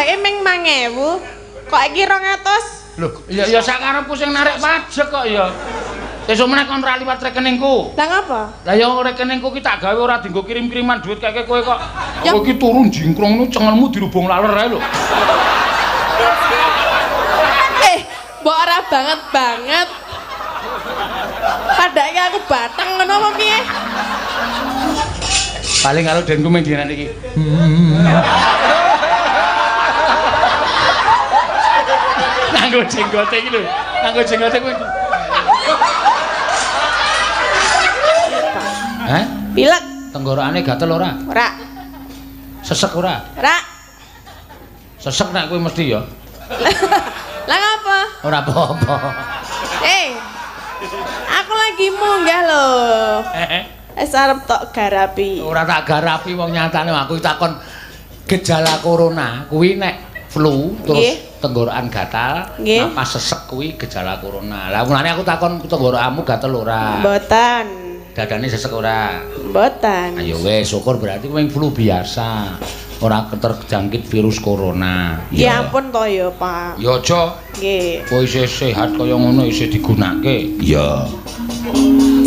Pajaknya meng 5.000. Kok iki 200? Loh, ya sakarepku sing narik pajak kok ya. Sesuk meneh kon ora liwat rekeningku. Lah ngapa? Lah ya rekeningku ki tak gawe ora dienggo kirim-kiriman duit kaya kowe kok. Ya. Kowe ki turun jingkrong ngono cengelmu dirubung laler ae lho. Mbok ora banget. Padahal aku batang ngono apa piye? Paling karo denku mung dinan iki. Nganggo jenggote iki lho. Nganggo jenggote kuwi. Hah? Pilek. Tenggorokane gatel ora? Ora. Sesek ora? Ora. Sesek nek kuwi mesti ya. Lah ngapa? Ora apa-apa. Aku lagi munggah lho. Arep tok garapi. Ora tak garapi wong nyatane aku takon gejala corona kuwi nek flu terus tenggorokan gatal, napas sesek kuwi gejala corona. Lah mulane aku takon tenggorokanmu gatel ora? Mboten. Dadane sesek ora? Mboten. Ayo wis syukur berarti kuwi flu biasa. Ora terjangkit virus corona. Ya ampun to ya, Pak. Ya aja. Nggih. Kowe isih sehat kaya ngono isih digunakake. Iya.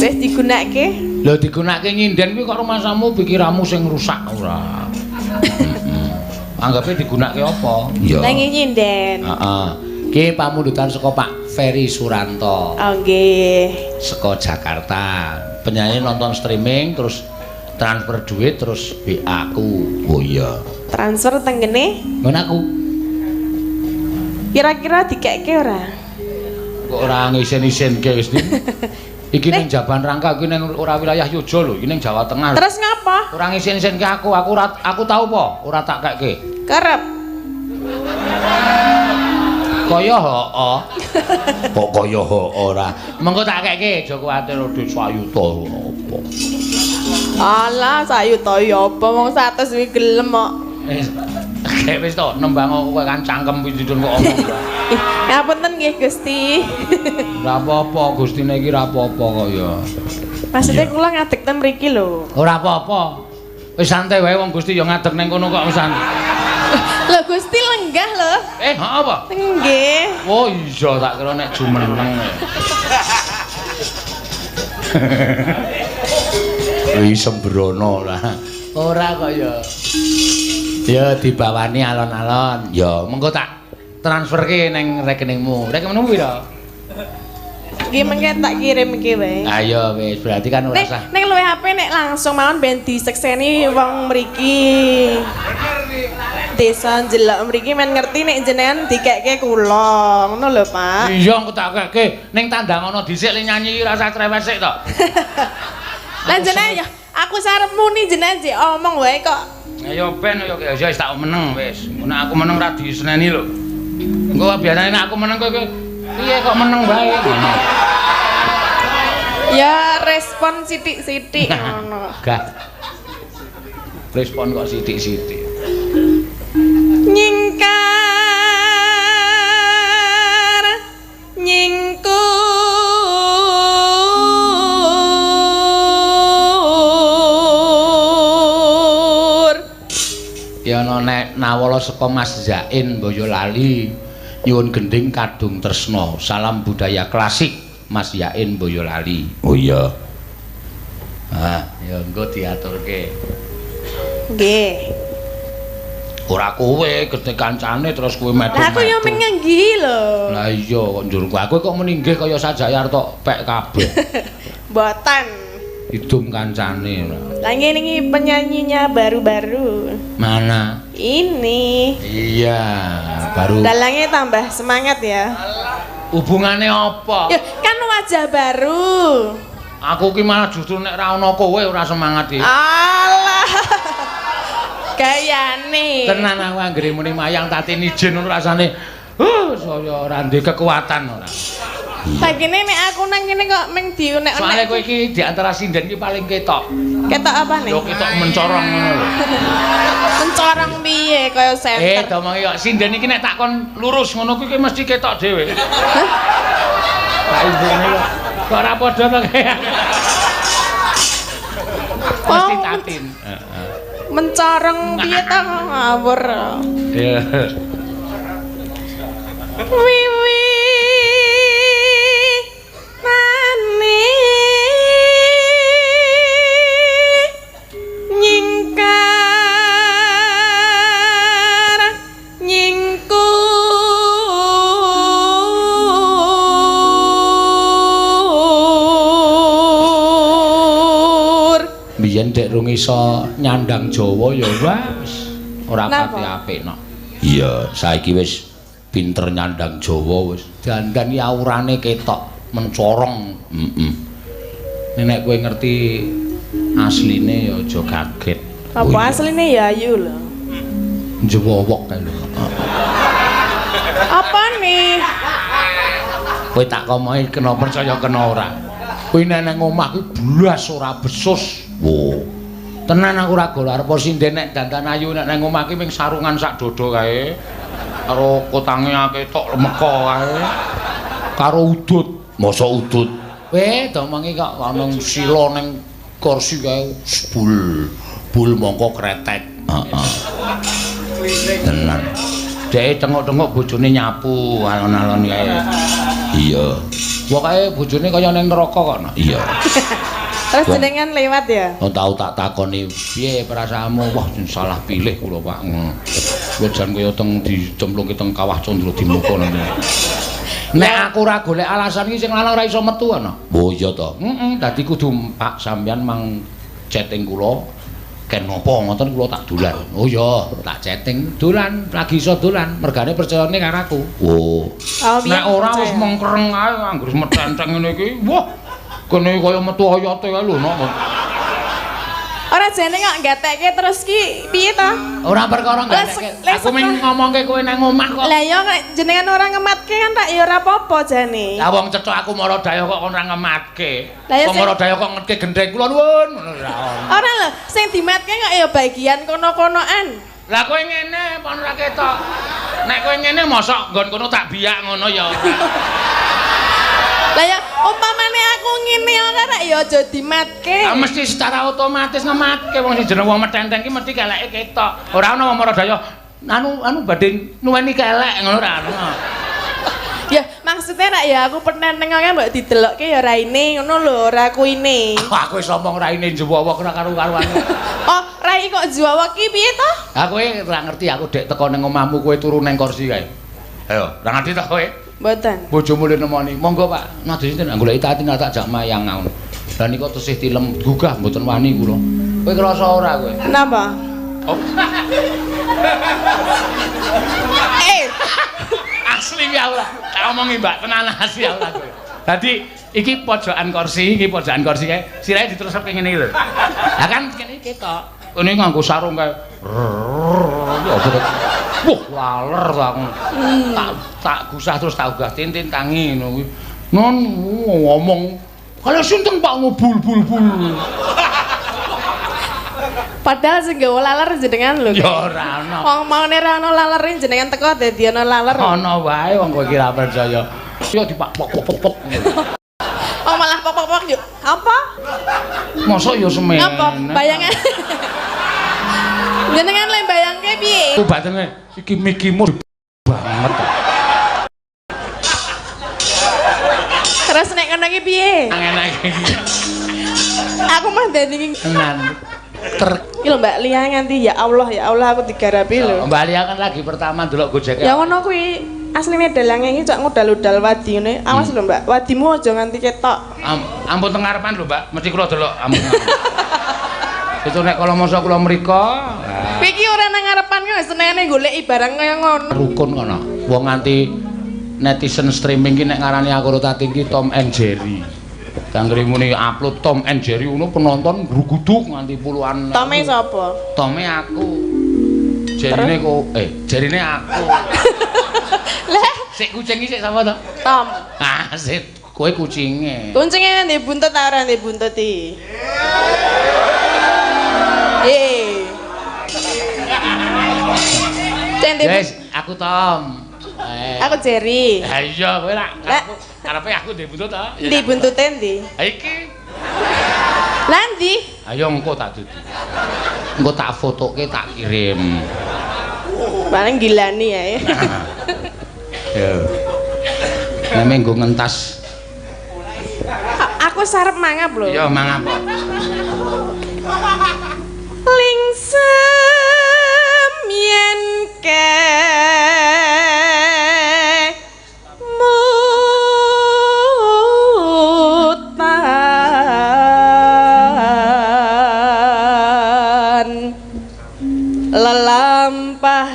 Wis digunakake? Lho digunakake nyinden kuwi kok rumasamu pikiranmu sing rusak ora. Anggape digunakake apa? Ya. Nang nyinden. Heeh. Ki pamundutan saka Pak Ferry Suranto. Oh nggih. Saka Jakarta. Penyanyi nonton streaming terus transfer duit terus BA aku. Oh iya. Transfer teng kene? Ngono aku. Kira-kira dikeke ora? Kok ora ngisen-isenke wis iki ning Jaban Rangka iki ning ora wilayah Yojo lho, iki ning Jawa Tengah. Terus ngapa? Ora ngisen-isenke aku tahu apa? Ora tak keke. Kerep. Kaya hoo. Kok kaya hoo ora. Mengko tak keke aja kuwatir dhuwit sayuta apa. Alah, sayuta ya apa wong 100 kuwi gelem kok. Wis to nembang kowe kan cangkem pindhun kok omong. Ngapunten nggih Gusti. Ora apa-apa, Gustine iki ora apa-apa kok ya. Maksudnya kula ngadeg ten mriki lho. Ora apa-apa. Wis santai wae wong Gusti ya ngadeg ning kono kok wisan. Lho Gusti lenggah lho. Heeh apa? Nggih. Oh iya tak kira nek jumeneng. Wis sembrono lah. Ora kok ya. Ya dibawani alon-alon. Ya mengko tak transferke ning rekeningmu. Rekeningmu piro? Iki mengke tak kirim iki wae. Ayo wis berarti kan ora usah. Nek luwih HP nek langsung mawon ben disekseni wong mriki. Desa njelok mriki men ngerti nek jenengan dikekke kula. Ngono lho, Pak. Iya engko tak kekke ning tandang ana dhisik le nyanyi rasa trewes sik to. Lah jenengan ya aku sarep muni jenengan jek omong wae kok. Ayo ben yo wis tak meneng wis. Nek aku meneng ra diseneni lho. Engko biasane nek aku meneng kowe piye kok meneng bae ngono. Ya respon sithik-sithik ngono. Gak. Respon kok sithik-sithik. Nyingkar nyingkur. Ya ana nek nawala saka Mas Zain Boyolali nyuwun gending kadung tresna. Salam budaya klasik Mas Yain Boyolali. Oh iya. Ah, ya engko diaturke. Nggih. Ora kowe gede kancane terus kowe metu. Lah aku yo mengenggi lho. Lah iya kok njurku aku kok muni nggih kaya Sajayar tok pek kabeh. Mboten. Hidung kancane. Lah ini penyanyinya baru-baru. Mana? Ini. Iya, baru. Dalangnya tambah semangat ya. Hubungane apa? Ya, kan wajah baru. Aku ki malah justru nek ra ono kowe ora semangat iki. Alah. Gayane. Tenan aku anggere muni mayang tatini jin ngono rasane. Saya ora ndek kekuatan ora. Bagene nek aku nang kene kok meng diunek-unek. Soale kowe iki di antara sinden iki paling ketok. Ketok apa nih? Yo ketok mencorong ngono lho. Mencorong piye kaya senter. Domongi kok sinden iki nek takon lurus ngono kuwi mesti ketok dhewe. Pak ibune kok ora padha to kaya. Mesti tatin. Heeh. mencorong piye ta kok ngawur. Iya. Wiwi nani nyingkar nyingkur Biyen dek rung iso nyandang Jawa ya wis ora pati apik no. Iya, saiki wis pinter nyandang Jawa wis. Dandan ya aurane ketok mencorong. Nek kowe ngerti asline ya aja kaget. apa asline ya ayu lho. Jewowok kae lho. Apa nih? Kowe tak komohi kena percaya kena ora. Kowe nek nang omah kuwi blas ora besus. Wo. Tenan aku ora gol arep sinden nek dandan ayu nek nang omah ki ming sarungan sak dodo kae. Karo kotange ketok lemeko kae. Karo udut, mosok udut. Domongi kok ana sila ning kursi kae bul mongko kretek. Heeh. Tenan. Dek tengok-tengok bojone nyapu alon-alon kae. Iya. Pokoke bojone kaya ning neraka kok. Iya. Terus jenengan lewat ya? Oh tau tak takoni, piye perasaanmu? Wah, salah pilih kula, Pak. Kula jan kaya teng dicemplungke teng kawah Candra Dimuka ngono. Nek aku ora golek alasan iki sing lanang ora iso metu ana. Oh iya to. Dadi kudu Pak sampeyan mang chatting kula. Ken napa ngoten kula tak dolan. Oh iya, tak chatting dolan, lagi iso dolan. Mergane percayane karo aku. Oh. Nek ora wis mengkreng ae anggur metenteng ngene iki. Wah. Kene kaya metu oyote kae lho, Nok. Ora jane kok gatekke terus ki piye to? Ora perkara gatekke. Aku mung ngomongke kowe nang omah kok. Lah ya jenengan ora ngematke kan tak ya ora apa-apa jane. Lah wong cethuk aku mara daya kok ora ngematke. Wong mara daya kok ngetke gendeng kula nuwun. Ora lho, sing dimatke kok ya bagian kono-konoan. Lah kowe ngene pon ora ketok. Nek kowe ngene mosok nggon kono tak biyak ngono ya ora. Lah ya umpamane aku ngene ora rek ya aja dimatke. Lah mesti secara otomatis ngematke wong sing jeneng wong metenteng ki mesti keleke ketok. Ora ana wong mara daya anu badhe nuweni kelek ngono ora ana. Ya maksudnya rek ya aku penenteng kok mbok didelokke ya raine ngono lho ora kuine. Aku wis omong raine jewowok ora karo-karuan. Oh, rai kok jewowok ki piye to? Ha kowe ora ngerti aku dek teko ning omahmu kowe turu ning kursi kae. Ayo, ora ngerti to kowe? Mboten. Bojomu le nemoni. Monggo Pak, nadhe sinten goleki tatine tak jak mayang ngono. Lah nika tesih tilem gugah mboten wani kula. Kowe krasa ora kowe? Napa? Oh. Asli ya Allah. Tak omongi Mbak, tenan asli ya Allah kowe. Dadi iki pojokan kursi kae. Sirahe diterusake ngene iki lho. Lah kan kene ketok. Kene nganggo sarung kae. Ya wah, laler aku. Tak gusah terus tak ugah tintin tangi ngono kuwi. Non ngomong, "Kalau sinten Pak bul." Padahal sing nggawa laler jenengan lho. Ya ora ana. Wong maune ra ana lalere jenengan teko dadi ana laler. Ana wae wong kowe iki ra percaya. Ya dipok-pok. Oh malah pok-pok yo. Apa? Mosok ya semen. Apa? Bayangan. Jenengan le bayangke piye? Ku batene iki mikimu banget. Terus nek ngono iki piye? Enak iki. Aku mah dadi Tenan. Iki lho Mbak Lia nganti ya Allah aku digarapi lho. Mbak Lia kan lagi pertama ndelok Gojek. Ya ngono kuwi asline dalange iki cok ngudal-udal wadi ngene. Awas lho Mbak, wadimu aja nganti ketok. Ampun teng ngarepan lho Mbak, mesti kula delok ampun. Itu nek kala masa kula mriko. Kowe iki ora nang ngarepan kok senengane goleki barang kaya ngono. Rukun kono. Wong nganti netizen streaming ki nek ngarani aku rota tinggi Tom and Jerry. Kanggere muni upload Tom and Jerry ngono penonton gruguduk nganti puluhan. Tome sapa? Tome aku. Jerine kok jarine aku. Lah, Sik kucing iki sik sapa to? Tom. Ah, sik kowe kucinge. Kucinge ndek buntut ta ora ndek buntut iki? Guys, aku Tom. Aku Jerry. Ha iya kowe lak karepe aku ndek buntut to? Ndek buntute ndi? Ha iki. Lah ndi? Ayo engko tak dudu. Engko tak fotoke tak kirim. Paling gilani ya. Ya. Nek menggo ngentas. Aku sarep mangap lho. Ya mangap. Lingsem yen ke mutan lelampahan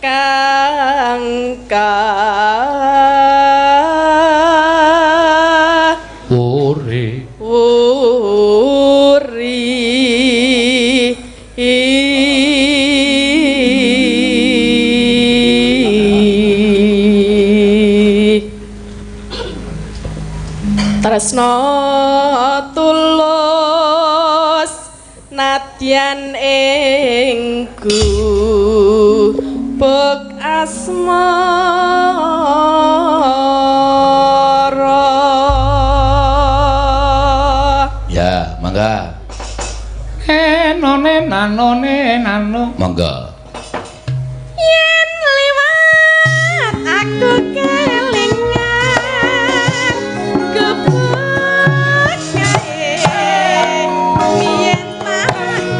kangka tresno tulus nadyan ingku bek asmara. Ya, mangga. Enone nanone nano. Mangga. Yen liwat aku kelingan kebuk kae yen aku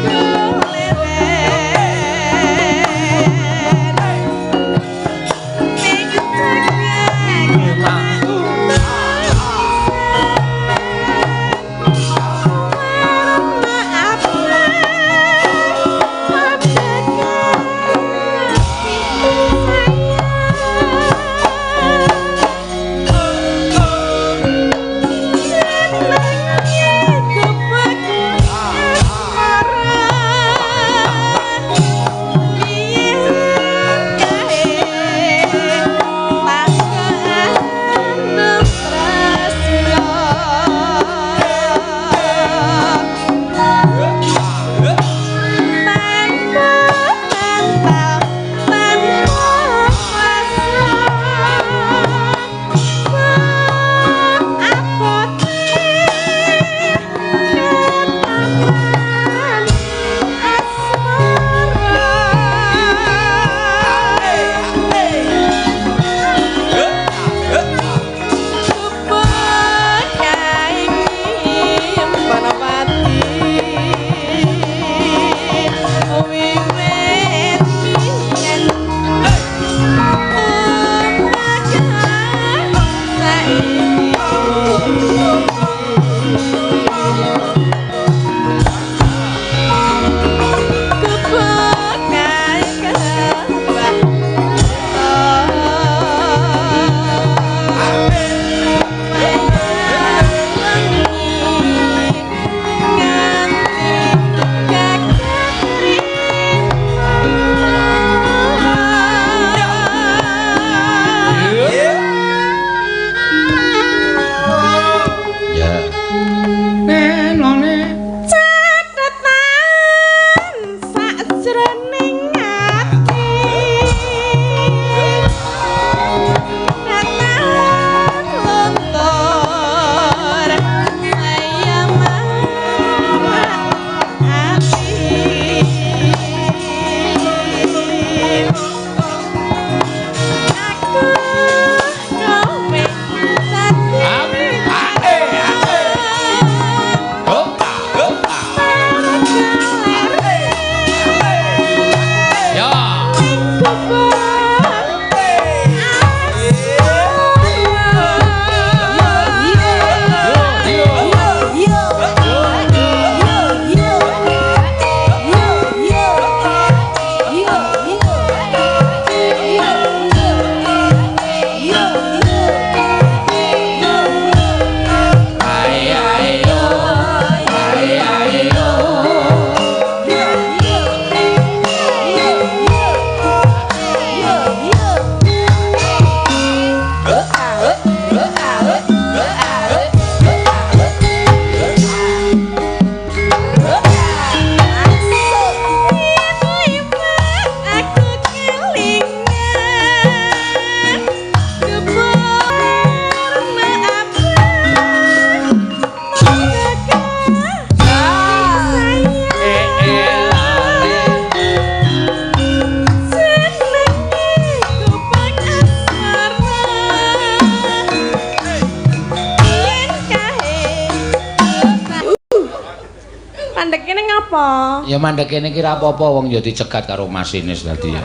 mandek kene ngapa? Ya mandek kene ki ra apa-apa wong ya dicegat karo masinis dadi ya.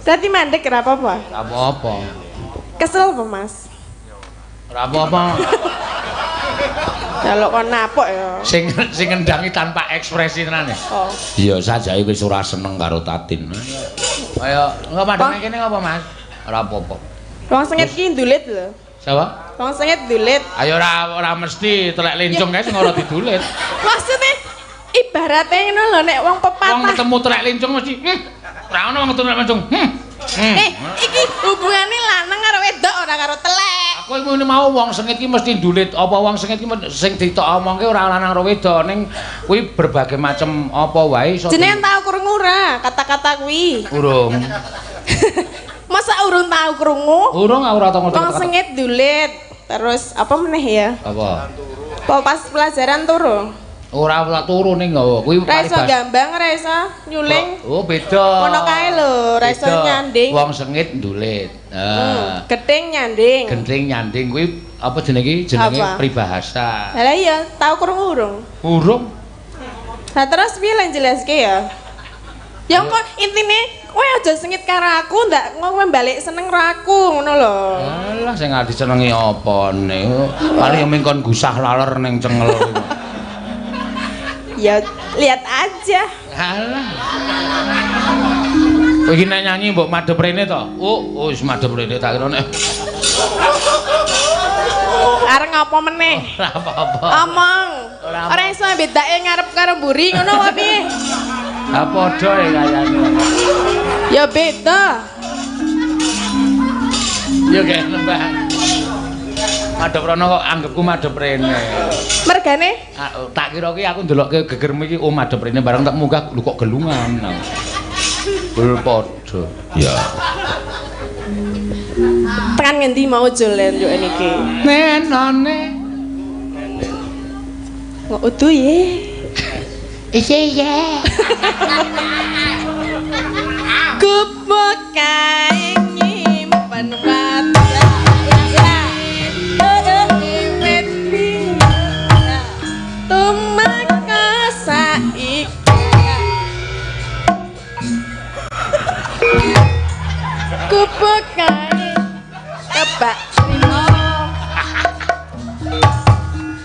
Dadi mandek ora apa-apa. Ra apa-apa. Kesel apa, Mas? Ora apa-apa. Kalau kon napok ya. Sing ngendangi tanpa ekspresi tenane. Oh. Iya sajake wis ora seneng karo Tatin. Kaya enggak mandek kene ngapa, Mas? Ora apa-apa. Wong sengit ki ndulit lho. Siapa? Wong sengit ndulit. Ayo ora mesti telek lincung kae sing ora didulit. Maksudnya ibaratnya ngono lho nek wong pepatah. Wong ketemu telek lincung mesti ora ono wong ketemu telek lincung. Iki hubungane lanang karo wedok ora karo telek. Aku ngene mau wong sengit ki mesti ndulit. Apa wong sengit ki sing ditok omongke ora lanang karo wedok ning kuwi berbagai macam apa wae iso. Jenengan tau krungu ora kata-kata kuwi? Urung. Masa urung tau krungu? Urung ora tau ngerti. Wong sengit ndulit. Terus apa meneh ya? Apa? Pas pelajaran turu. Ora turu ning nggawa kuwi Ra iso gambang, ra iso nyuling. Oh, beda. Ngono kae lho, ra iso nyanding. Wong sengit ndulit. Gething nyanding. Gendring nyanding kuwi apa jenenge? Jenenge pribahasa. Lah iya, tau krungu urung? Urung. Nah terus piye lan jelaske ya? Ya kok intine kowe aja sengit karo aku, ndak kowe balik seneng karo aku ngono lho. Alah sing ati senengi apane. Paling mung kon gusah laler ning cengel. Ya lihat aja. Alah. Kowe iki nek nyanyi mbok madhep rene to? Oh, wis madhep rene tak kira nek. Areng apa meneh? Ora apa-apa. Omong. Ora iso bedake ngarep karo mburi ngono wae piye? Ha padha ya kayane. Ya beda. Ya kene, Mbak. Madhep rono kok anggapku madhep rene. Mergane? Tak kira ki aku ndelokke gegermu iki madhep rene bareng tak munggah lho kok gelungan. Bel padha. Ya. Tekan ngendi mau jolen yo niki? Nenone. Kok udu ye? Iya. Kupuk kae nyimpen wajah. Tumeka saiki. Kupuk kae kebak trimo.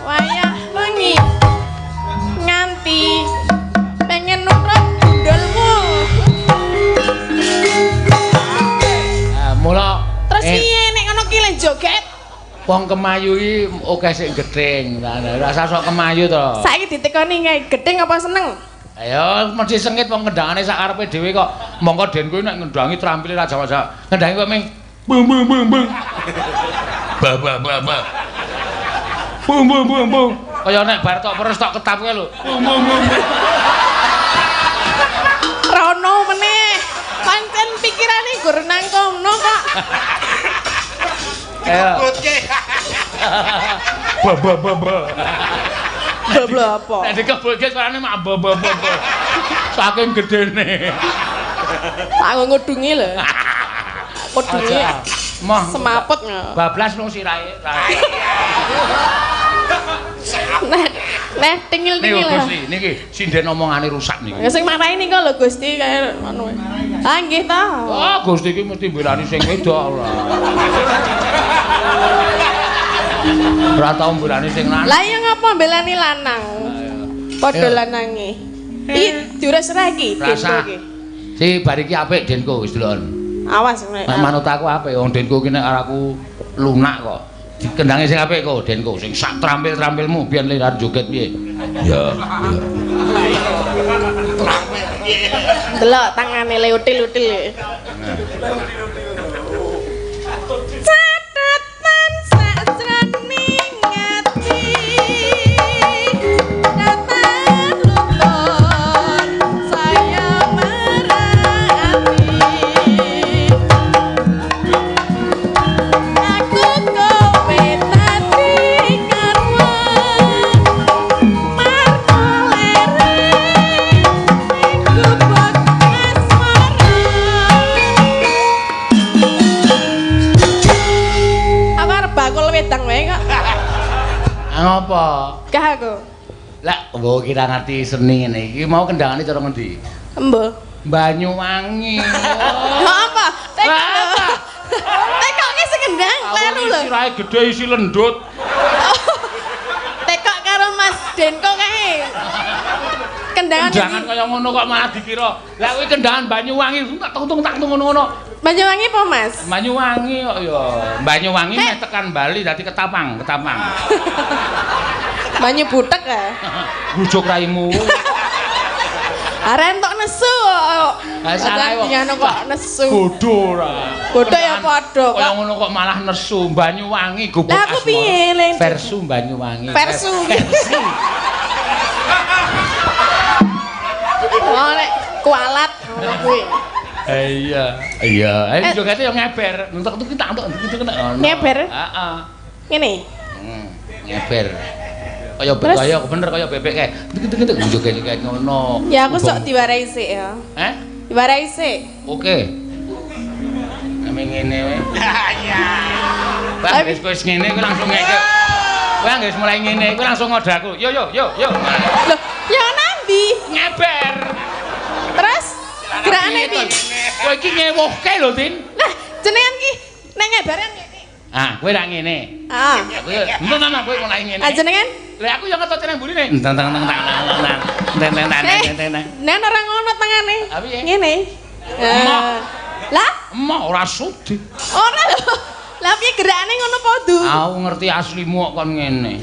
Wayah wengi nganti pengen nukruk gundulmu. Mula Terus piye nek ngono ki le joget? wong kemayu iki akeh sing gething. Rasa sok kemayu to. Saiki ditekoni kae gething apa seneng? Ayo mesti sengit wong ngendhangane sak karepe dhewe kok. Mongko den kowe nek ngendhangi trampile ra jawa-jawa. Ngendhangi kok ming bung bung bung bung. Ba ba ba ba. Bung bung bung bung. Kaya nek bar tok peres tok ketap kowe lho. Bung bung bung. Rono meneh. Pancen pikirane gur nang kono kok. Ayo. Ba ba ba ba. Babla apa? Nek dikebulke suarane mak ba ba ba. Saking gedene. Aku ngudungi lho. Ngudungi. Mah Semaput nggak? bablas nang sirahe. Nah, tingil-tingil Niki lah. Gusti, niki sinden omongane rusak niki. Ya sing marahi nika lho Gusti kaya ngono. Ah nggih ta. Oh, Gusti iki mesti mbelani sing wedok ora. Ora tau mbelani sing lanang. Lah ya ngapa mbelani lanang? Padha lanange. Iki diurus ra iki, Rasa. Denko iki. Si bar iki apik Denko wis delon. Awas nek. Manut aku apik wong Denko ki nek aku lunak kok. Dikendange sing apik kok Denko sing sak trampil-trampilmu biyen lirar joget piye. Ya, iya. Delok tangane leutil-util. Catatan sajroning ati datang lumpur saya merati aku kowe tadi karwa markolere kubuk asmara mbok kira ngerti seni ngene iki mau kendangane cara ngendi? Embo. Banyuwangi. Lho apa? Tekok ki sekendang kleru lho. Sirahe gedhe isi lendut. Tekok karo Mas Denko kae. Kendangan kaya ngono kok malah dikira. Lah kuwi kendangan Banyuwangi tak tung ngono-ngono. Banyuwangi apa, Mas? Banyuwangi kok ya. Banyuwangi mek tekan Bali dadi ketapang. Banyu butek ya? Bujuk raimu. Aren tok nesu kok. Salah kok nesu. Bodho ora. Bodho ya padha kok. Kaya ngono kok malah nesu Banyuwangi gubuk asmara. Lah aku piye Leng? Versu Banyuwangi. Versu. Oh nek kualat ngono kuwi. Iya. Jogate yo ngeber. Entuk tak entuk kena. Ngeber? Heeh. Ngene. Ngeber. Kaya bener kaya bebek kae. Entuk joget kayak ngono. Ya aku sok diwarai sik ya. Diwarai sik. Oke. Ame ngene wae. Iya. Bang wis ngene ku langsung ngeke. Bang wis mulai ngene ku langsung ngodaku. Yo. Loh, ya nambi ngeber. Terus gerakane ndi? Kowe iki ngewohke lho, Tin. Lah, jenengan ki nek ngebaran ngene. Kowe ra ngene. Entar kowe mulai ngene. Jenengan? Lah aku yo ngetot ceneng burine. Teng. Nek ora ngono tengane. Ngene. Lah? Emah ora sudi. Ora lho. Lah piye gerakane ngono padha? Aku ngerti aslimu kok kon ngene.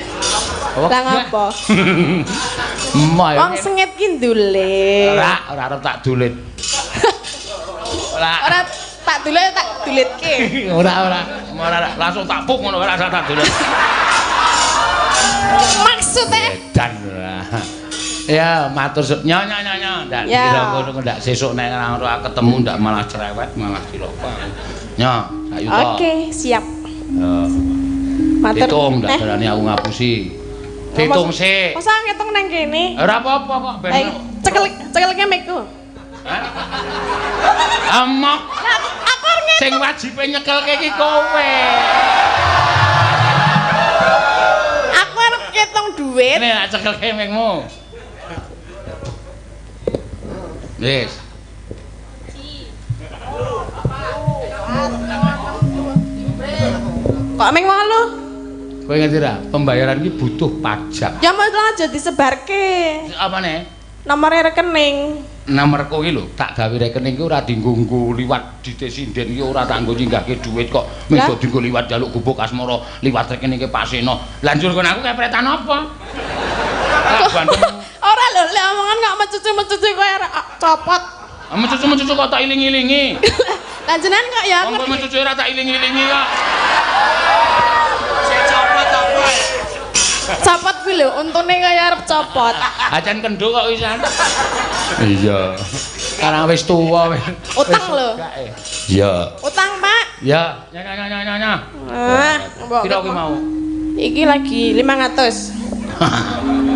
Lah ngapa? Emah ya. Wong sengit ki ndulit. Ora arep tak dulit. Ora tak dulit tak dulitke. Ora langsung tak puk ngono ora tak dulit. Maksudnya dan ya matur nyonya ndak kira ngono ndak sesuk nek ora ketemu ndak malah cerewet malah cilaka. Nyo, ayo to. Oke, siap. Matur. Hitung ndak darani aku ngapusi. Hitung sik. Masa ngitung nang kene? Ora apa-apa kok ben. Cekelke mikku. Amok. Aku ngitung. Sing wajibe nyekelke iki kowe. Aku arep ngitung duit. Nek cekelke mikmu. Wis. Kok ming 8? Kowe ngerti ra, pembayaran iki butuh pajak. Ya mau aja disebarke. Apane? Nomor rekening. Nomorku iki lho, tak gawe rekening ki ora dienggo liwat dite sinden ki ora tak nggo nyinggahke dhuwit kok. Mesti dienggo liwat jaluk gubuk asmara liwat rekening ke Pak Seno. Lanjur kon aku kepretan apa? Ora lho, lek omongan kok mecucu-mecucu kowe copot. Mecucu kok tak iling-ilingi. Lah jenengan kok ya ngerti. Wong mecucu ora tak iling-ilingi kok. Copot kuwi lho, untune kaya arep copot. Acan kendho kok wisan. Iya. Karena wis tuwa wis. Utang lho. Iya. Utang, Pak. Ya, nya. Piro kuwi mau? Iki lagi 500.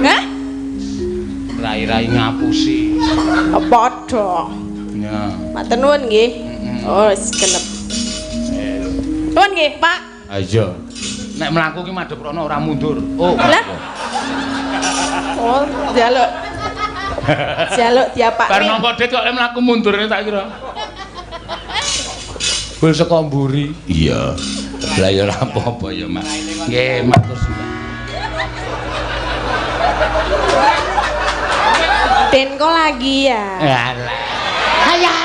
Hah? Rai-rai ngapusi. Padha. Ya. Matur nuwun nggih. Oh, wis genep. Nuwun nggih, Pak. Ayo. Nek mlaku ki madhep rono ora mundur. Oh. Lah. Oh, jaluk. Jaluk diapakne. Bar nangka dit kok mlaku mundurne tak kira. Bul saka mburi. Iya. Lah ya ora apa-apa ya, Mas. Nggih, matur suwun. Denko lagi ya. Alah. Hayah.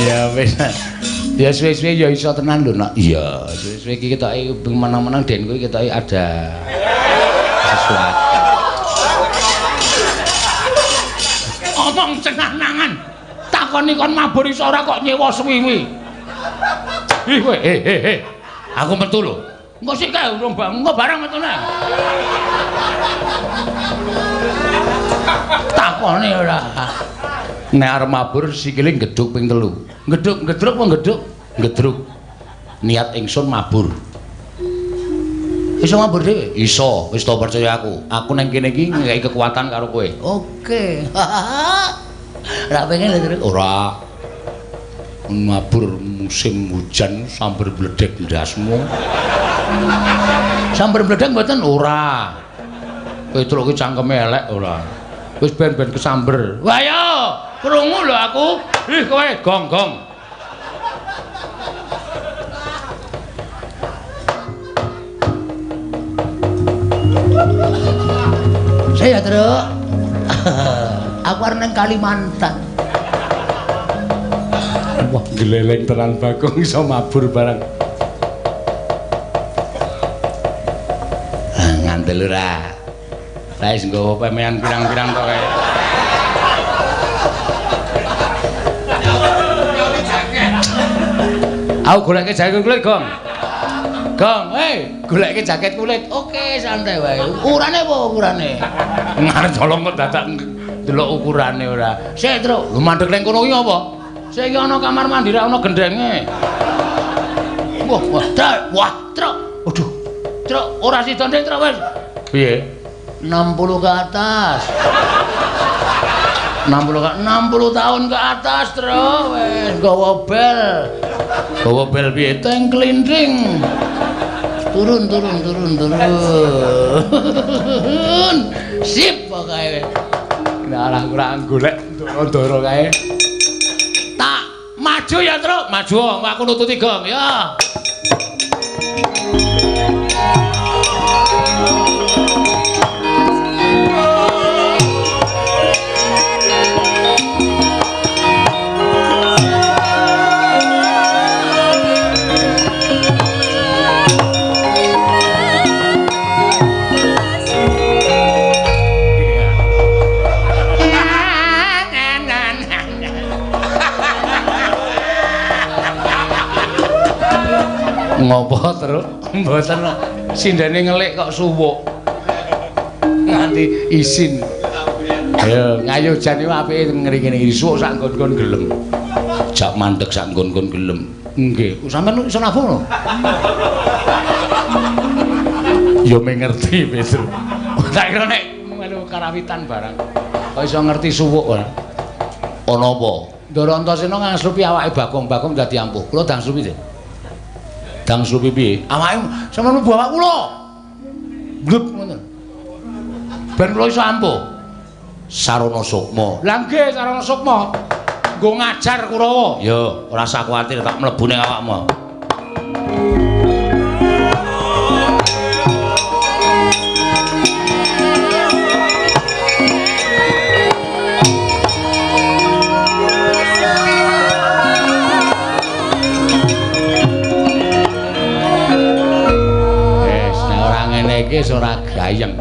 Ya wis. Ya suwe-suwe ya iso tenan lho, Nak. Iya, suwe-suwe iki ketoke menang-menang den kuwi ketoke ada sesuatu. Omong cenah-nangan. Takoni kon mabur iso ora kok nyewa suwi-wi. Ih kowe, aku metu lho. Engko sik kae urung engko barang metune. Takoni ora. Nek arep mabur sikile gedhuk ping 3. Gedhuk apa gedhuk? Gedruk. Niat ingsun mabur. Iso mabur dhewe? Iso, wis to percaya aku. Aku nang kene iki nggawe kekuatan karo kowe. Oke. Ora pengen lho, ora. Mabur musim hujan sambar bledek ndasmu. Sambar bledang mboten ora. Petruk ki cangkeme elek ora. Wis ben-ben kesamber. Wah yo, krungu lho aku. Ih kowe gong-gong. Saya Truk. Aku arep nang Kalimantan. Wah, geleleng tenan Bagong iso mabur barang. Ngandel ora. Lah wis nggawa pemean pirang-pirang tok kae. Aku goleke jaket kulit, Gong. Gong, goleke jaket kulit. Oke, santai wae. Ukurane apa ukurane? Ngarep colong kok dadak delok ukurane ora. Sik, Truk. Lu mandeg ning kono ki apa? Sik iki ana kamar mandi ra ana gendenge. Wah, Truk. Waduh. Truk, ora sida ndek, Truk wis. Piye? 60 ke atas. 60 tahun ke atas, Truk. Wis nggawa bel. Nggawa bel piye? Teng klindring. Turun. Sip pokoke. Nah, kurang golek ndoro kae. Tak maju ya, Truk. Maju, aku nututi Gong ya. Ngopo Truk? Mboten sindene ngelik kok suwuk. Nganti isin. Ayo ngayojan iki apike ngene-ngene isuk sak nggon-nggon gelem. Jak mandeg sak nggon-nggon gelem. Nggih, sampeyan iso nabung lho. Ya mengerti Petru. Tak kira nek melu karawitan barang. Kok iso ngerti suwuk ora? Ana apa? Ndara Antasena ngangslupi awake Bagong dadi ampuh. Kula dang slupi sih. Dang slupi piye? Awake sampeyan mlebu awak kula. Blub ngoten. Ben kula iso ampuh. Sarana Sukma. Lah nggih Sarana Sukma. Nggo ngajar Kurawa. Ya, ora usah kuwatir tak mlebu ning awakmu. Iki ora gayeng.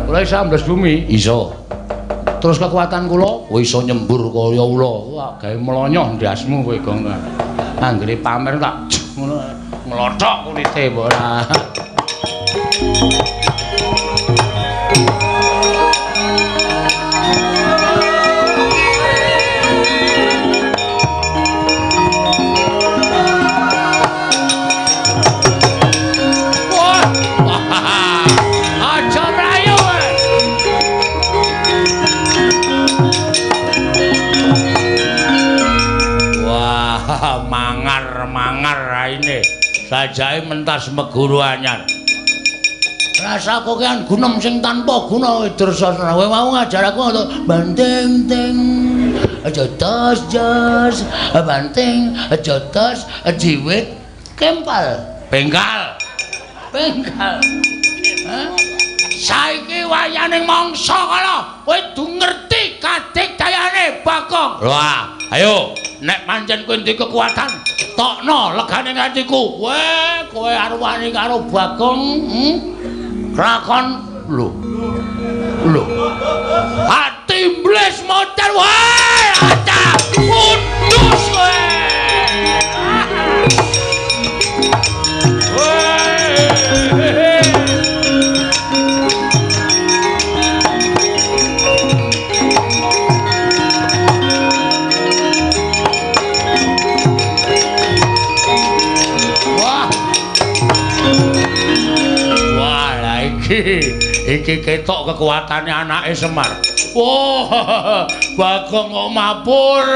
Kula iso ambles bumi, iso. Terus kekuatan kula iso nyembur kaya ula. Wah, gawe mlonyoh ndasmu kowe Gong. Anggere pamer tak ngono nglothok kulite ora. Mangar raine sajake mentas meguru anyar. Rasa kokean gunem sing tanpa guna Widrasana. Kowe mau ngajar aku untuk banting-ting aja jos banting aja tos jiwit kempal bengkal. Saiki wayaning mangsa kala kowe du ngerti kadigdayane Bagong. Wah, ayo nek pancen kowe ndek kekuatan tokno legane atiku. Weh, kowe arep wani karo Bagong. Lakon lho. Ati iblis motor wae. Ada kudus kowe. Iki ketok kekuatane anake Semar. Wah, Bagong kok mabur.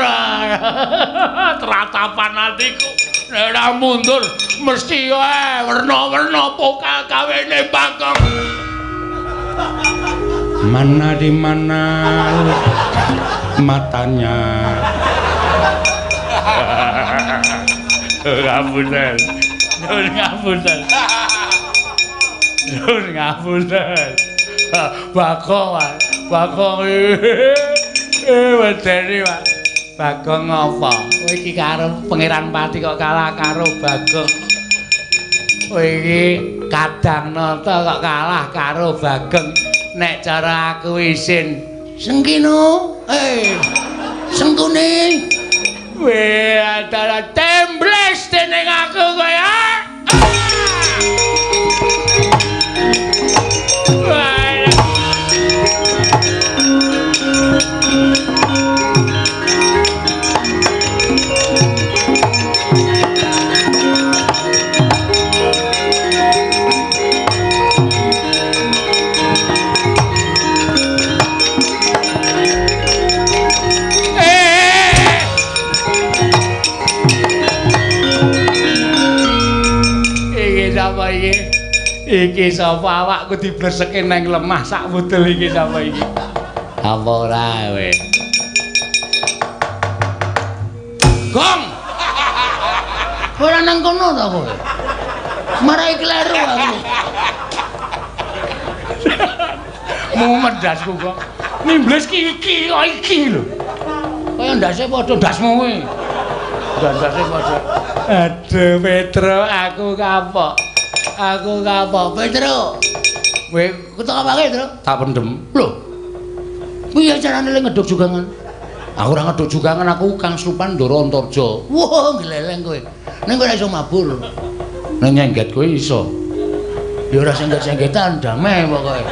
Teratapan atiku. nek ora mundur mesti ae werna-werna pokal kawene Bagong. Mana di mana matanya? Ngapunten. Nyuwun ngapunten. Nyuwun ngapunten. Bagong wedeni Pak. Bagong apa? Kowe iki karo Pangeran Pati kok kalah karo Bagong. Kowe iki Kadang Nata kok kalah karo Bagong. Nek cara aku isin Sengkino, Sengkune. Weh, adalah tembles dening aku kaya. Iki sapa awakku dibleseke nang lemah sak wudel iki sapa iki? Apa ora kowe? Gong. Ora nang kono ta kowe? Marai kleru aku. Mau medasku kok. Nimbles iki kok iki lho. Kaya ndase padha ndasmu kowe. Ndase padha. Aduh Petro aku kapok. Aku kapok, Petro. Kowe ketok apake, Tru? Tak pendem. Lho. Piye carane ngeduk jugangan? Aku ora ngeduk jugangan, aku Kang Slupan Ndara Antarja. Wah, gleleng kowe. Ning kowe ora iso mabur. Ning nyengget kowe iso. Ya ora sengget-senggetan, damai pokoke.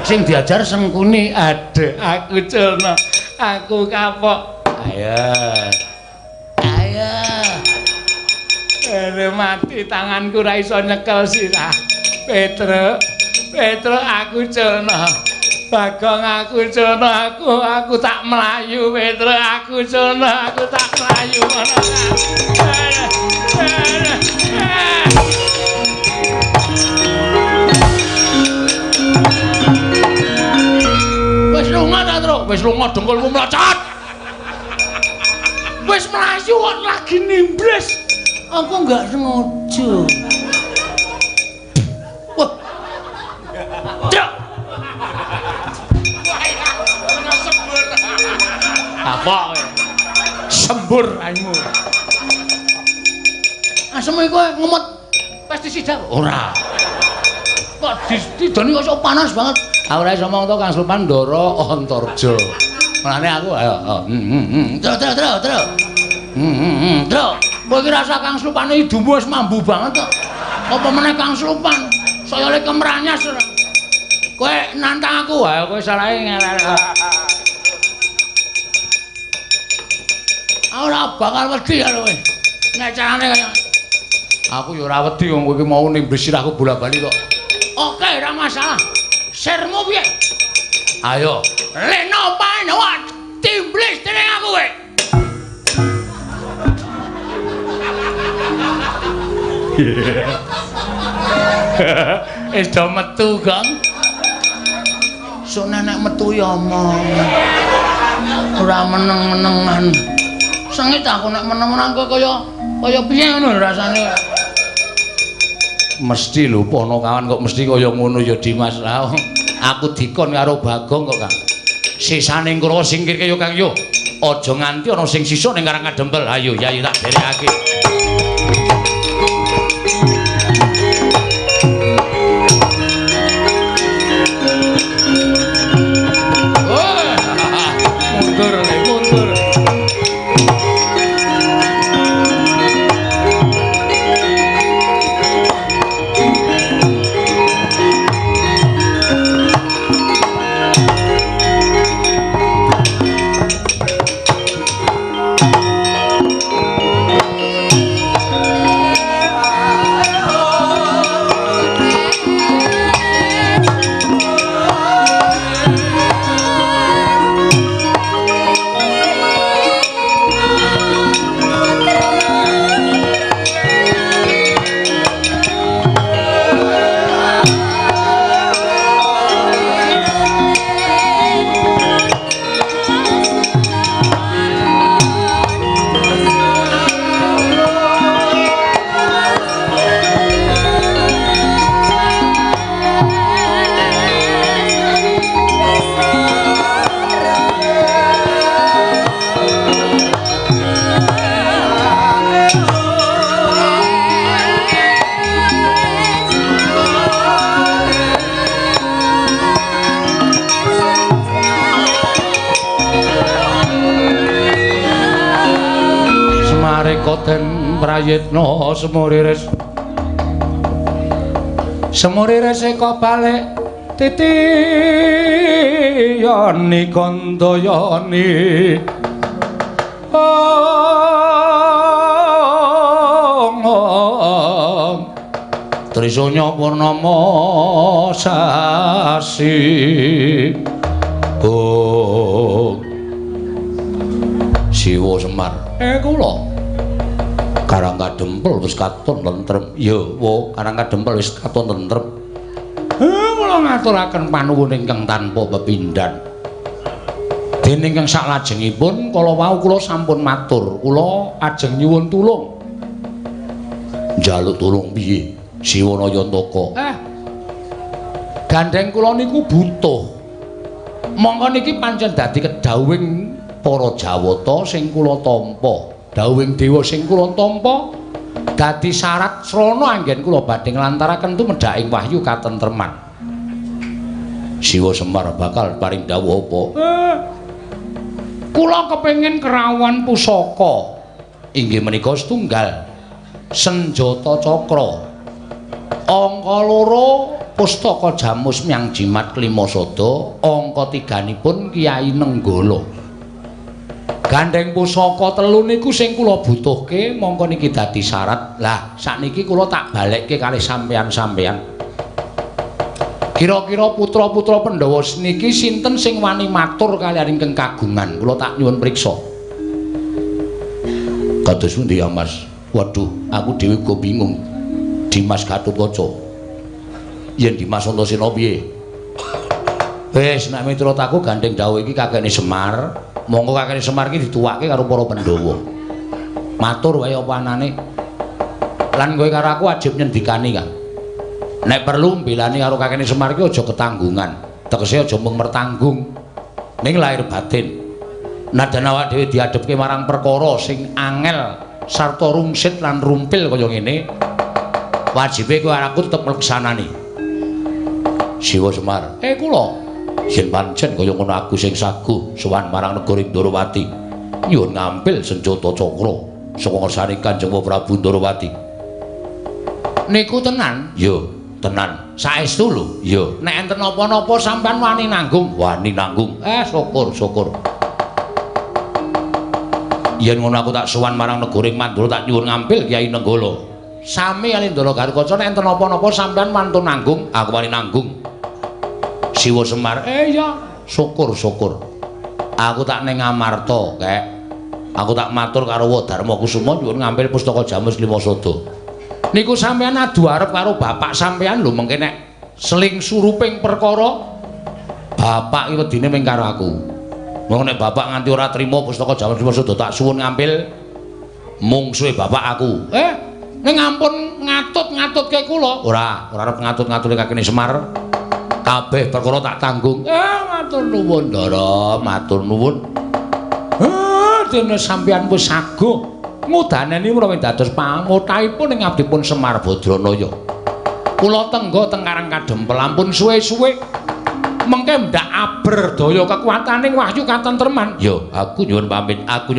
Sing diajar Sengkuni, aduh, aku culno. Aku kapok. Ayo. Mati tanganku ra iso nyekel sirah. Petro aku culno. Bagong aku culno, aku tak melayu. Petro aku culno, aku tak melayu. Wis lunga ta, Tru? Wis lunga dengkulmu mlocot. Wis melayu kok lagi nimbles. Aku enggak sengaja. Wah. Cuk. Sembur. Apa kowe? Sembur raimu. Asem kowe ngemot pestisida ora. Kok didoni kok panas banget. Ora iso mong to Kang Slupan Ndara Antarja. Mulane aku ayo. Terus. Terus. Kowe iki rasa Kang Slupane idumu wis mambu banget kok. Apa meneh Kang Slupan? Saya le kemranyas ora. Kowe nantang aku wae, kowe salahe ngelek. Ora bakal wedi karo kowe. Nek carane kaya aku ya ora wedi wong kowe iki mau ning sirahku bola-bali kok. Oke, ora masalah. Sermu piye? Ayo, leno paenawat timblis dening aku kowe. Do metu, Gong. Sok nenek metu ya omong. Ora meneng-menengan. Sengit aku nek meneng-meneng kaya piye ngono rasane. Mesti lho pono kawan kok mesti kaya ngono ya Dimas. Aku dikon karo Bagong kok, Kang. Sisane kula singkirke yo, Kang yo. Aja nganti ana sing sisa ning Karang Kadempel. Ayo, Yayi tak derekake. Raden Prayitna Semuriris Semuriris eka balik titiyani Gandayani Trisanya Purnama sasi Siwa Semar kula Karang Kadempel wis katon tentrem ya wo Karang Kadempel wis katon tentrem kula ngaturaken panuwun ingkang tanpa pepindhan dening ingkang saklajengipun kala wau kula sampun matur kula ajeng nyuwun tulung njaluk tulung piye Siwana Yantaka gandeng kula niku butuh mongko niki pancen dadi kedhawuhing para Jawata sing kula tampa dawuhing dewa sing kula tampa dadi syarat srana anggen kula badhe nglantaraken tumedhaking wahyu katentreman Siwa Semar bakal paring dawuh apa kula kepengin kerawan pusaka inggih menika setunggal senjata cakra angka 2 pustaka jamus miang jimat klimasada angka 3-nipun Kyai Nenggala gandeng pusaka 3 niku sing kula butuhke mongko niki dadi syarat lah sakniki kula tak balekke kalih sampeyan-sampeyan kira-kira putra-putra Pandhawa niki sinten sing wani matur kaliyan ingkang kagungan kula tak nyuwun priksa kados pundi ya Mas waduh aku dhewe uga bingung Dimas Gatotkaca yen Dimas Antasena piye wis nek miturut aku gandeng dawuh iki kakekne Semar monggo kakekne Semar iki dituwake karo para Pandhawa matur wae apa anane lan kowe karo aku wajib nyendikani Kang nek perlu mbelani karo kakekne Semar iki aja ketanggungan tegese aja mung mertanggung ning lahir batin nadan awak dhewe diadepke marang perkara sing angel sarta rungsit lan rumpil kaya ngene wajibe kowe aku tetep mleksanani Siwa Semar kula yen pancen kaya ngono aku sing saguh sowan marang negara Ndrawati nyuwun ngampil senjata cakra saka ngersane Kanjeng Prabu Ndrawati niku tenan ya tenan saestu lho ya nek enten apa-napa sampean wani nanggung syukur yen ngono aku tak sowan marang negara Mandura tak nyuwun ngampil Kyai Nenggala sami Alindra Gatotkaca nek enten apa-napa sampean mantun nanggung aku wani nanggung Siwa Semar ya syukur aku tak ning Ngamarta kek aku tak matur karo Dharma Kusuma nyuwun ngambil pustaka jamus Klimasada niku sampean adu arep karo bapak sampean lho mengke nek seling suruping perkara bapak iki wedine ming karo aku monggo nek bapak nganti ora trima pustaka jamus Klimasada tak suwun ngambil mungsuhe bapak aku ning ampun ngatut-ngatutke kula ora arep ngatut-ngatutke kakene Semar kabeh perkara tak tanggung matur nuwun Ndara matur nuwun dene sampeyan wis saguh ngudaneni menawi dados pangutahipun ing abdipun Semar Badranaya kula tenggo teng Karang Kadempel ampun suwe-suwe mengke ndak aber daya kekuwataning wahyu katentreman ya aku nyuwun pamit aku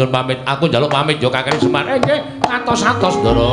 njaluk pamit ya kakene Semar nggih atos-atos Ndara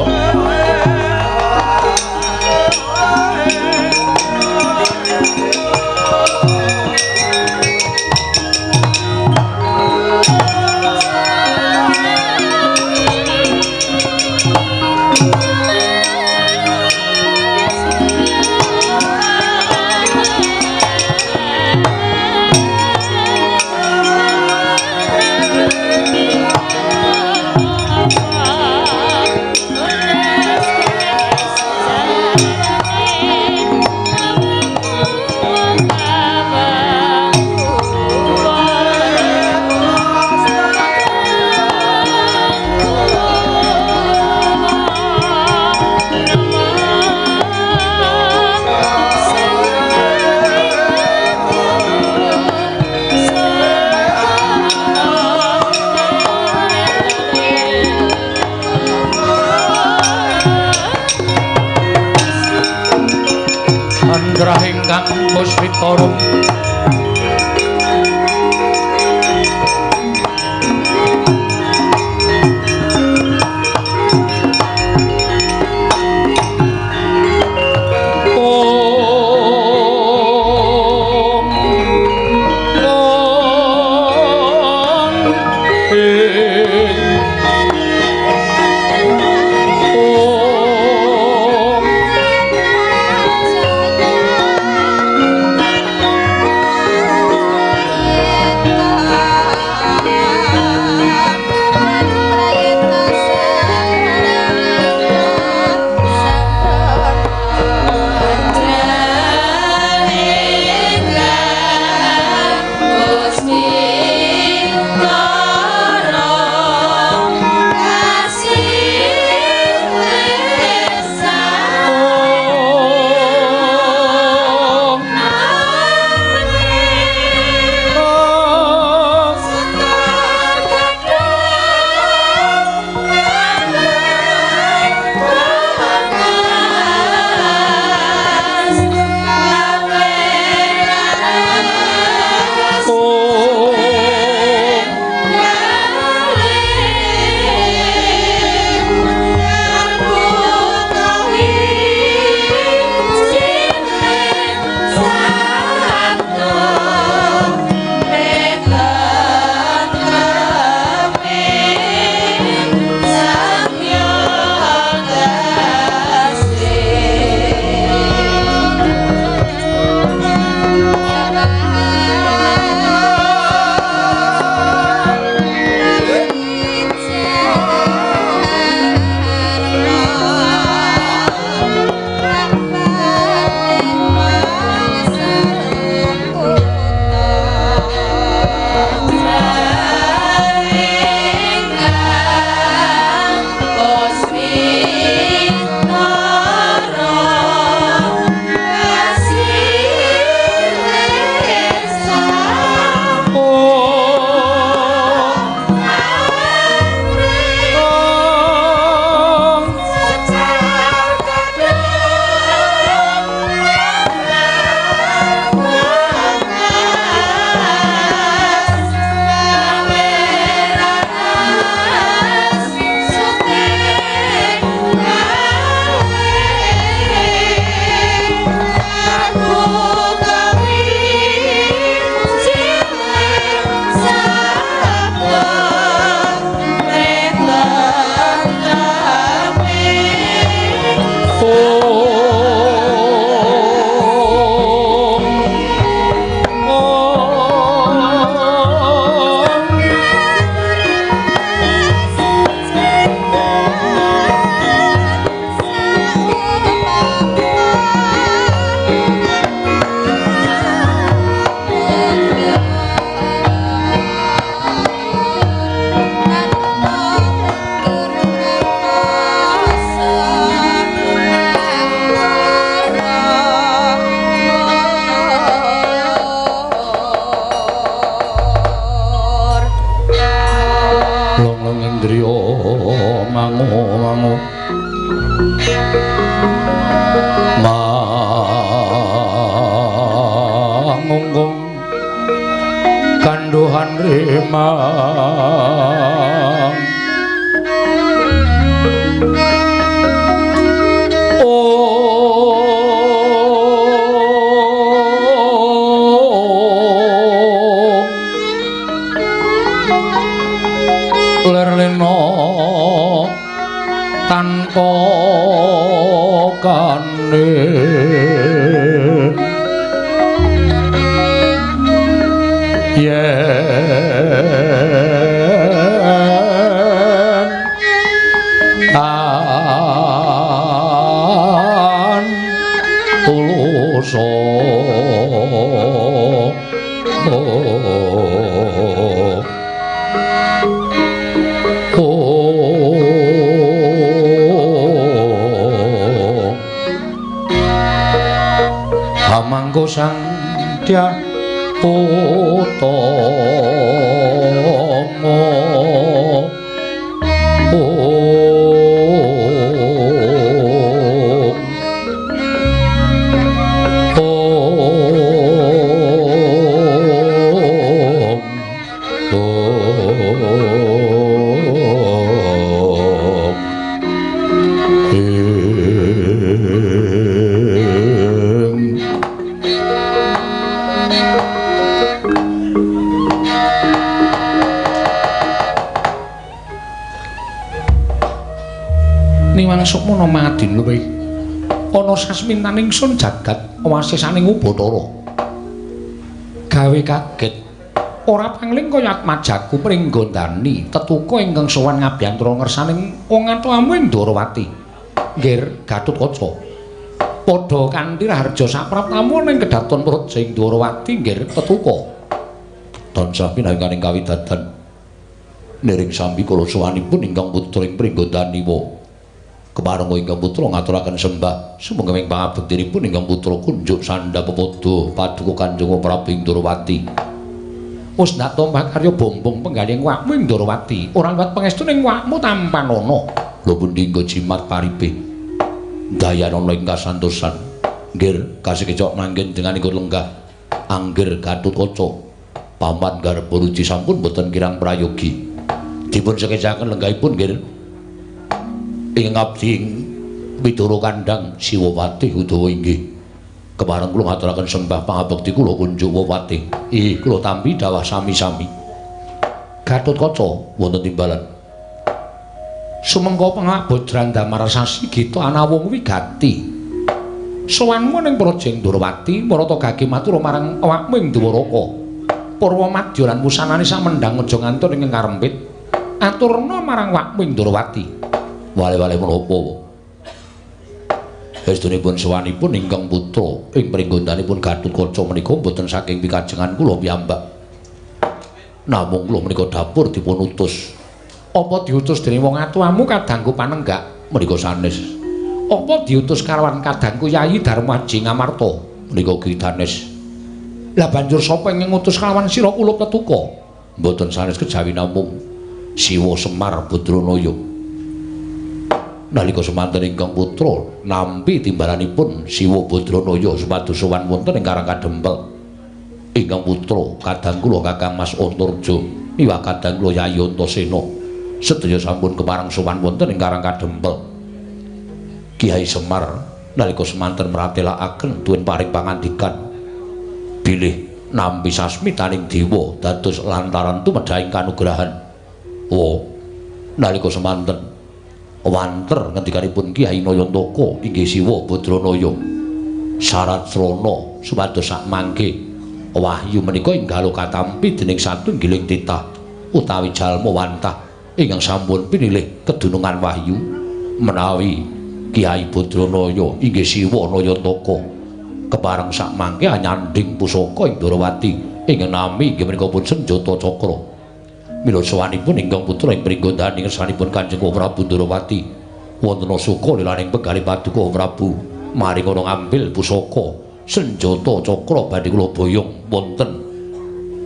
Mangunggung kanduhan remang lerleno tanpa kane yen tan tuluso Amangko sang dia Utomo Sukmana Madin luwih ana sasmintaning sun jagat wasisaning Ubatara gawe kaget ora pangling kaya Atmajaku pringgondani tetuka ingkang sowan ngabiyantara ngersaning wong atuhamu ing Dwarawati nggir Gatotkaca padha kanthi raharja sapraptamu ning kedhaton praja ing Dwarawati nggir tetuka tansah pinanganing kawidadan niring sambi kala sowanipun ingkang putra ing pringgondani Kemarang ingkang putra ngaturaken sembah sumenging pangabektinipun ingkang putra kunjuk sandha pepodo paduka Kanjeng Prabu ing Dwarawati. Wis ndak tampa karya bombong penggaling wakmu ing Dwarawati, ora liwat pangestuning wakmu tampanana. Lho pundi nggo jimat paripe. Dayanana ing kasantosan. Nggir kasekecok manggen dengan ingkang lenggah. Anggir Gatotkaca. Paman garep ruci sampun boten kirang prayogi. Dipun sekecaken lenggahipun nggir ing ngabdi Widara Kandhang Siwawati Udawa inggih kepareng kula ngaturaken sembah pangabekti kula kunjuk Wawati kula tampi dawah sami-sami Gatotkaca wonten timbalan sumengko pangabot Drandamara sasi gita ana wong wigati Sowanmu ning Projeng Durawati marata gage matur marang awakmu ing Dwaraka. Purwa madya lan wusanane samendhang aja ngantur ing karempit. Aturna marang awakmu ing Durawati. Wale-wale menapa? Estunipun sowanipun ingkang putra ing pringgondanipun Gatotkaca menika boten saking pikajengan kula piyambak. Namung kula menika dapur dipun utus. Apa diutus dening wong atuamu kadangku panenggak menika sanes. Apa diutus karawan kadangku Yayi Darmaji Ngamarta menika gidanes. Lah banjur sapa ing ngutus kalawan sira kula tetuka? Mboten sanes kejawi namung Siwa Semar Badranaya. Nalika semanten ingkang putra nampi timbalanipun Siwa Badranaya supados sowan wonten ing Karang Kadempel. Ingkang putra kadang kula Kakang Mas Antarja miwah kadang kula Yayi Antasena sedaya sampun kepareng sowan wonten ing Karang Kadempel. Kiai Semar nalika semanten mratelakaken duwen paring pangandikan bilih nampi sasmitaning dewa dados lantaran tumedhahing kanugrahan. Nalika semanten wanter ngendikanipun Kiai Nayantaka inggih Siwa Badranaya syarat srana supados sak mangke wahyu menika enggal katampi dening satunggiling titah utawi jalma wantah ingkang sampun pinilih kedunungan wahyu menawi Kiai Badranaya inggih Siwa Nayantaka kepareng sak mangke anyanding pusaka ing Durawati ingkang nami inggih menika pun Senjata Cakra. Mila sawanipun ingkang putra ing pringgondaning ngersanipun Kanjeng Prabu Durawati wonten suka lilaning pegalih Paduka Prabu mari ngono ngambil pusaka Senjata Cakra badhe kula boyong wonten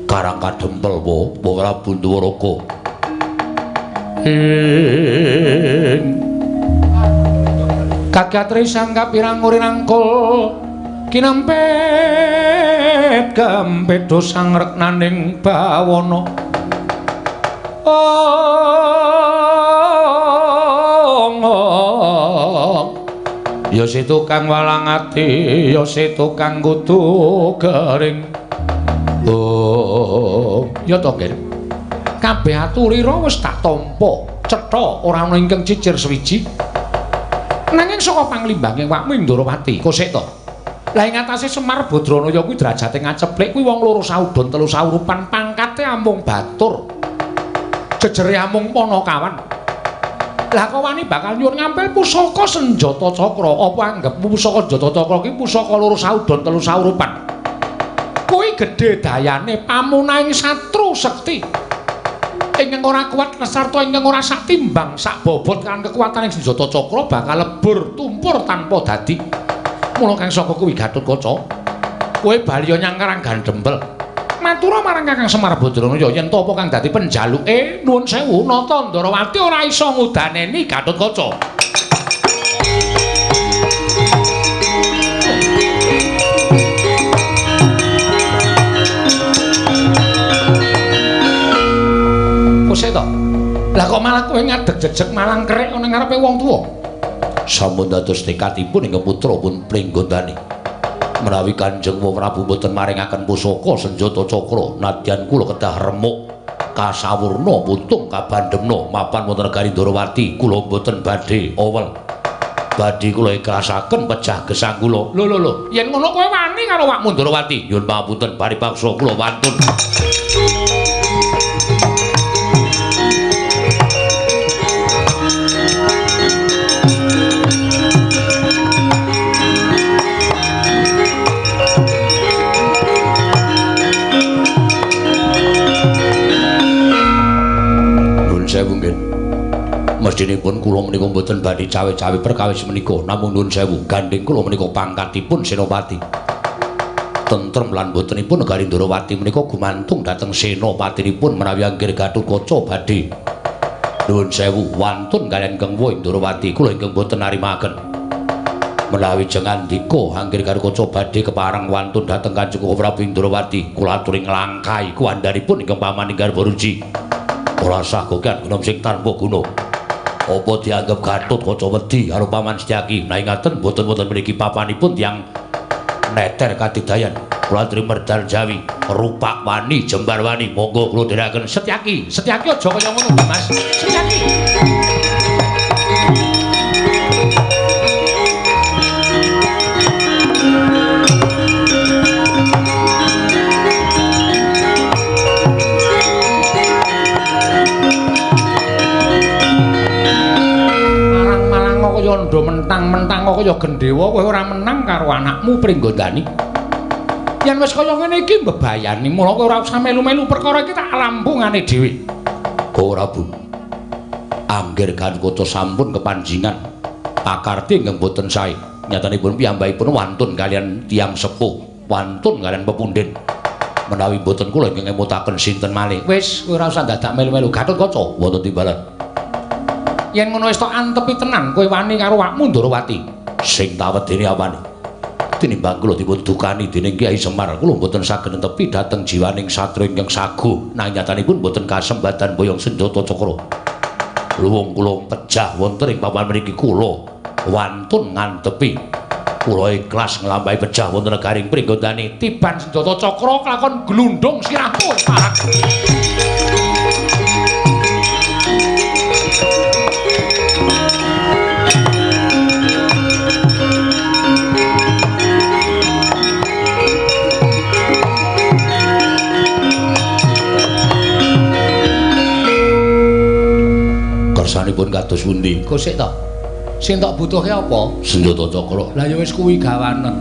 Karang Kadempel Prabu Dwaraka. Kagatri sang kapirang urinangkul kinampet gampedo sang reknaning bawana. Ya si tukang walang ati, ya si tukang kudu garing. Ya to, Ger. Kabeh aturira wis tak tampa, cetha ora ana ingkang cicir swiji. Nanging saka panglimbange wakmu ing Durawati, kosek to. Lah ing atase Semar Badranaya kuwi derajate ngaceplik kuwi wong loro saudon telu saurupan pangkate amung batur. Jejere amung Panakawan. Lah kok wani bakal nyuwun ngampil pusaka Senjata Cakra, apa anggap pusaka Senjata Cakra ki pusaka loro saudon telu saurupan. Kuwi gedhe dayane pamunaing satru sekti. Ingkang ora kuat lesarta ingkang ora sak timbang sak bobot kan kekuatan ing Senjata Cakra bakal lebur tumpur tanpa dadi. Mula kang saka kuwi Gatotkaca, kowe bali nyang Karang Kadempel. Matura marang Kakang Semar Badranaya yen to apa kang dadi penjaluke nuwun sewu nata Ndarawati ora iso ngudaneni Gatotkaca. Kose to? Lah kok malah kowe ngadeg jejeg malang kerek ana ngarepe wong tuwa? Sampun dados tekadipun ing putra pun pringgondani. Menawi Kanjeng Prabu boten maringaken pusaka Senjata Cakra nadyan kula kedah remuk kasawurna putung kabandhemna mapan wonten negari Durawati kula boten badhe owel. Badhe kula ikhlasaken pecah gesang kula. Lho yen ngono kowe wani karo wakmu Durawati nyuwun pangapunten paripaksa kula wantun. Sewu nggih. Mestinipun kula menika mboten badhe cawe-cawe perkawis menika, namung nuwun sewu gandeng kula menika pangkatipun senopati. Tentrem lan botenipun negari Durawati menika gumantung dhateng senopatinipun menawi anggir Gatotkaca badhe. Nuwun sewu wantun kaliyan Kang Woh Durawati kula ingkang boten narimaken. Menawi jengandika anggir Gatotkaca badhe kepareng wantun dhateng Kanjeng Prabu Durawati, kula aturi nglangkai kuwandanipun ingkang pamaninggal Baruji. Ora sah gokan gunung sing tanpa guna. Apa dianggep Gatotkaca wedi karo Paman Setyaki? Nah ngaten boten-boten mriki papanipun tiyang neter kadidayan. Kula aturi medal Jawi, rupak wani, jembar wani. Monggo kula dherekaken Setyaki. Setyaki aja kaya ngono, Mas. Setyaki. mentang-mentang kaya Gendhewa kowe ora menang karo anakmu Pringgondani. Yen wis kaya ngene iki mbebayani, mula kowe ora usah melu-melu perkara iki tak lambungane dhewe. Ora, Bu. Angger Gankota sampun kepanjingan. Pakarti ingkang boten sae. Nyatanipun piyambakipun wantun kalian tiyang sepuh, wantun kalian pepunden. Menawi boten kula ingkang ngemutaken sinten malih. Wis, kowe ora usah dadak melu-melu Gatotkaca wonten timbalan. Yen ngono wis tok antepi tenan kowe wani karo awakmu Ndarawati. Sing tawedene apane? Tinimbang kula dipun dukani dening Kyai Semar, kula mboten saged netepi dhateng jiwaning satria ingkang saguh, nanging nyatanipun mboten kasembadan boyong senjata cakra. Luwung kula pejah wonten ing papan mriki kula wantun ngantepi. Kula ikhlas nglampahi pejah wonten negaring Pringgondani, tiban senjata cakra kelakon glundung sirahmu parak. Kersanipun kados pundi? Kok sik to? Sing tak butuhke apa? Senjata cakra. Lah ya wis kuwi gawanen.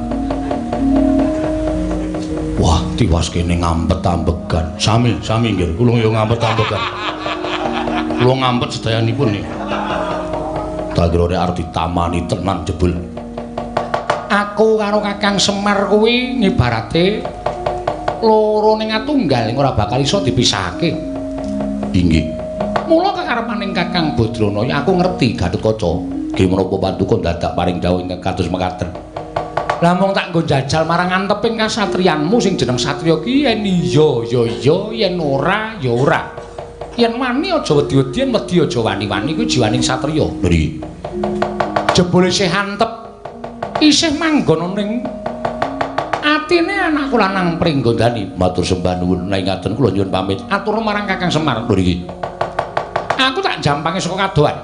Wah, tiwas kene ngampet-ambegan. Sami nggih. Kula ya ngampet-ambegan. Kula ngampet sedayanipun nih. Tak kira nek arep ditamani tenan jebul. Aku karo Kakang Semar kuwi ngibarate loro ning atunggal ora bakal iso dipisahake. Inggih. Mula kekarepaning Kakang Badrana ya aku ngerti Gatotkaca nggih menapa pantuka dadak paring dawuh ingkang kados mekaten. Lah mung tak nggo njajal marang anteping kasatriyanmu sing jeneng satriya ki yen iya ya iya yen ora ya ora. Yen wani aja wedi-wedien, wedi aja wani-wani kuwi jiwaning satriya. Nggih. Jebule isih antep isih manggon ning atine anakku lanang Pringgondani. Matur sembah nuwun ngaten kula nyuwun pamit. Atur marang Kakang Semar. Nggih. Aku tak jampange saka kadohan.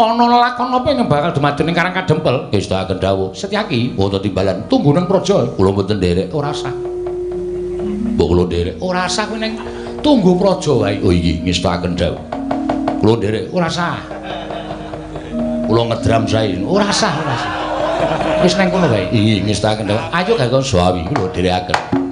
Ana lelakon apa yang bakal dumadine Karang Kadempel? Nggih sedhaken dawuh. Setyaki wonten timbalan tunggu nang praja. Kula mboten nderek, ora usah. Mbok kula nderek, ora usah kowe ning tunggu praja wae. Oh iki ngestaken dawuh. Kula nderek, ora usah. Kula ngedram sae, ora usah. Wis nang kono wae. Iki ngestaken dawuh. Ayo Kakang Sawi kula nderekaken.